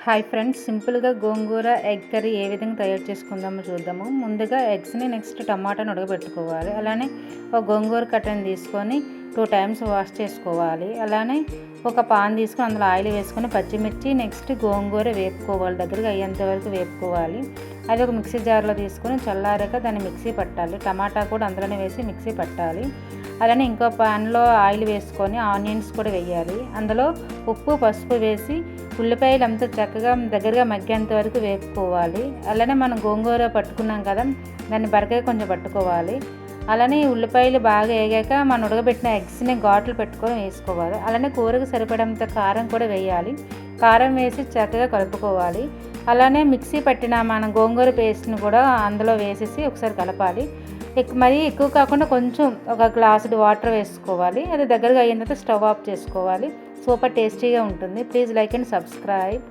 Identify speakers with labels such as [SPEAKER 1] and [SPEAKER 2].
[SPEAKER 1] Hi friends, సింపుల్గా గోంగూర egg curry ఏ విధంగా తయారు చేసుకుందామో చూద్దాము. ముందుగా ఎగ్స్ని నెక్స్ట్ టమాటాని ఉడకబెట్టుకోవాలి. అలానే ఒక గోంగూర కట్టని తీసుకొని 2 టైమ్స్ వాష్ చేసుకోవాలి. అలానే ఒక పాన్ తీసుకొని అందులో ఆయిల్ వేసుకొని పచ్చిమిర్చి నెక్స్ట్ గోంగూర వేపుకోవాలి. దగ్గరగా అయ్యేంత వరకు వేపుకోవాలి. అది ఒక మిక్సీ జార్లో తీసుకొని చల్లారాక దాన్ని మిక్సీ పట్టాలి. టమాటా కూడా అందులోనే వేసి మిక్సీ పట్టాలి. అలానే ఇంకో పాన్లో ఆయిల్ వేసుకొని ఆనియన్స్ కూడా వేయాలి. అందులో ఉప్పు పసుపు వేసి ఉల్లిపాయలు అంతా చక్కగా దగ్గరగా మగ్గేంత వరకు వేపుకోవాలి. అలానే మనం గోంగూర పట్టుకున్నాం కదా, దాన్ని బరకగా కొంచెం పట్టుకోవాలి. అలానే ఉల్లిపాయలు బాగా వేగాక మనం ఉడకబెట్టిన ఎగ్స్ని ఘాట్లు పెట్టుకొని వేసుకోవాలి. అలానే కూరకు సరిపడంత కారం కూడా వేయాలి. కారం వేసి చక్కగా కలుపుకోవాలి. అలానే మిక్సీ పట్టిన మనం గోంగూర పేస్ట్ని కూడా అందులో వేసేసి ఒకసారి కలపాలి. మరీ ఎక్కువ కాకుండా కొంచెం ఒక గ్లాసుడు వాటర్ వేసుకోవాలి. అది దగ్గరగా అయిన తర్వాత స్టవ్ ఆఫ్ చేసుకోవాలి. సూపర్ టేస్టీగా ఉంటుంది. Please like and subscribe.